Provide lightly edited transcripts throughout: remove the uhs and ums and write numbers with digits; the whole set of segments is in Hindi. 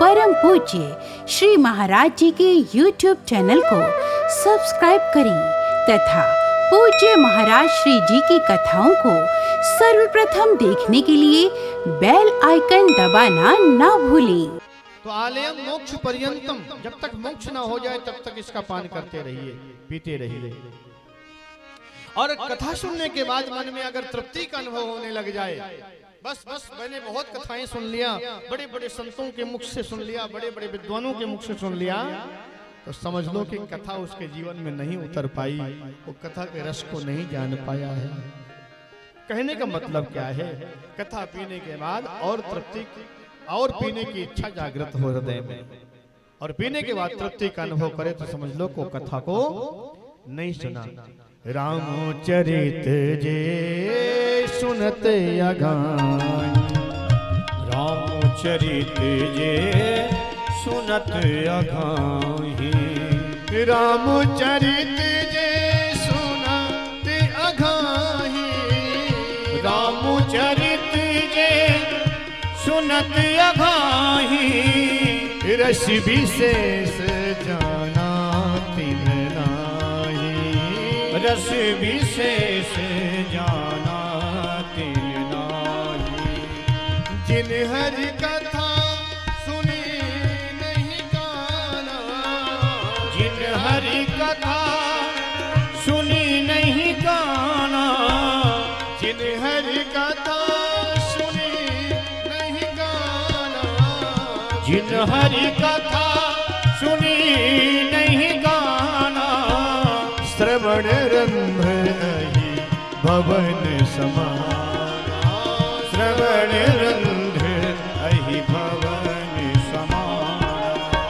परम पूज्य श्री महाराज जी के YouTube चैनल को सब्सक्राइब करें तथा पूज्य महाराज श्री जी की कथाओं को सर्वप्रथम देखने के लिए बेल आइकन दबाना ना भूलें। तो आलयम मोक्ष पर्यंतम, जब तक मोक्ष ना हो जाए तब तक इसका पान करते रहिए, पीते रहिए। और कथा सुनने के बाद मन में अगर तृप्ति का अनुभव होने लग जाए, बस मैंने बहुत कथाएं सुन लिया, बड़े बड़े संतों के मुख से सुन लिया, बड़े बड़े विद्वानों के मुख से सुन लिया, तो समझ लो कि कथा उसके जीवन में नहीं उतर पाई, वो कथा के रस को नहीं जान पाया है। कहने का मतलब क्या है, कथा पीने के बाद और तृप्ति और पीने की इच्छा जागृत हो हृदय में, और पीने के बाद तृप्ति का अनुभव करे तो समझ लो को कथा को नहीं सुना। रामचरित जे सुनत अगान, रामचरित जे सुनत अगाही, रामचरित जे सुनत अगाही, रामचरित जे सुनत अगाही, रस विशेष जाना तिन नाही, रस विशेष जाना तिन नाही। जिन हरि कथा सुनी नहीं गाना, जिन हरि कथा सुनी नहीं गाना, जिन हरि कथा सुनी नहीं गाना, जिन हरि कथा सुनी नहीं गाना, श्रवण रंभ अहि भवन समाना, श्रवण रंध्र अहि भवन समाना,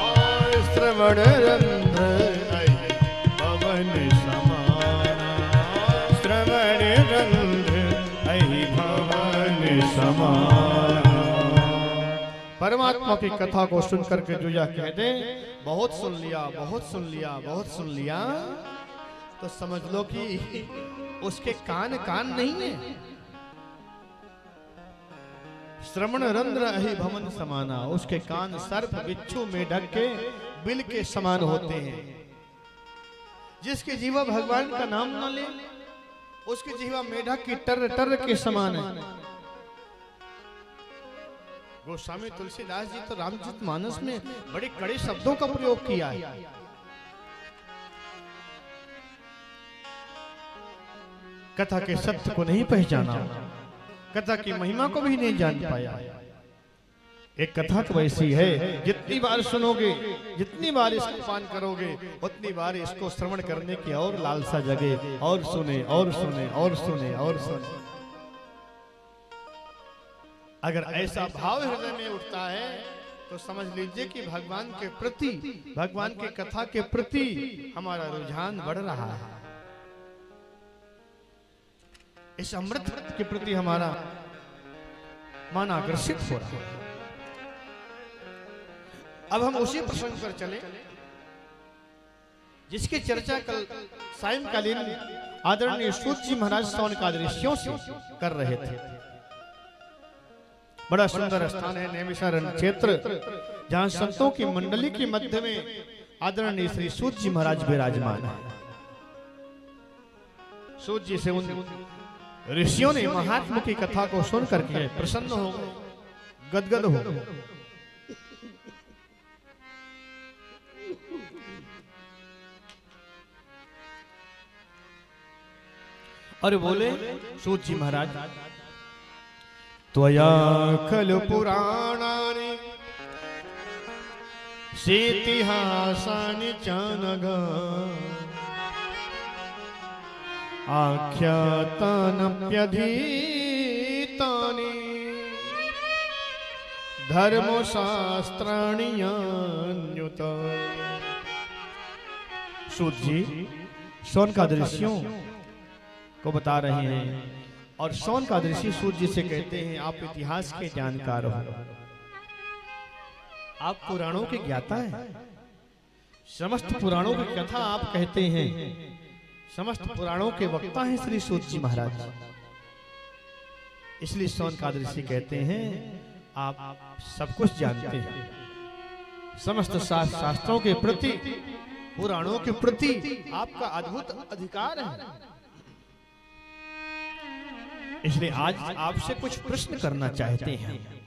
श्रवण रंभ अहि भवन समाना, श्रवण रंध्र अहि भवन समाना। परमात्मा की कथा को सुनकर के जो यह कह दे बहुत सुन लिया, बहुत सुन लिया, बहुत सुन लिया, तो समझ लो कि उसके कान नहीं है। श्रवण रंध्र अहि भवन समाना, उसके कान सर्प बिच्छू में ढक के बिल के समान होते हैं। जिसके जीवा भगवान का नाम न ले उसकी जीवा मेढक की टर के समान है। गोस्वामी तुलसीदास जी तो रामचरित मानस में बड़े कड़े शब्दों का प्रयोग किया है। कथा के सत्य को नहीं पहचाना, कथा की महिमा को भी नहीं जान पाया। एक कथा तो ऐसी है, जितनी बार सुनोगे, जितनी बार इसको पान करोगे, उतनी बार इसको श्रवण करने की और लालसा जगे, और सुने और सुने और सुने और सुने। अगर ऐसा भाव हृदय में उठता है तो समझ लीजिए कि भगवान के प्रति, भगवान के कथा के प्रति हमारा रुझान बढ़ रहा है। इस अमृत के प्रति हमारा मन आकर्षित हो रहा है। अब हम उसी प्रसंग पर चले जिसकी चर्चा कल सायंकालीन आदरणीय सूत जी महाराज सौनकादृश्यों से कर रहे थे। बड़ा सुंदर स्थान है नैमिषारण्य क्षेत्र, जहां संतों की मंडली के मध्य में आदरणीय श्री सूत जी महाराज विराजमान है। सूत जी से उन ऋषियों ने महात्मा की कथा को सुन करके प्रसन्न हो गए, गदगद हो गए। और बोले सूत जी महाराज, त्वया खलु पुराणानि सेतिहासानि च नघ, आख्यातानप्यधीतानि धर्मशास्त्राणि अन्युत। सूत जी सौनकादृश्यों को बता रहे हैं, और सौनकादृशी सूत जी से कहते हैं आप इतिहास के जानकार हो, आप पुराणों के ज्ञाता हैं, समस्त पुराणों की कथा आप कहते हैं, समस्त पुराणों के वक्ता हैं श्री सूत जी महाराज। इसलिए सौनकादृशी कहते हैं आप सब कुछ जानते हैं। समस्त शास्त्रों के प्रति, पुराणों के प्रति आपका अद्भुत अधिकार है। इसलिए आज आपसे कुछ प्रश्न करना चाहते हैं।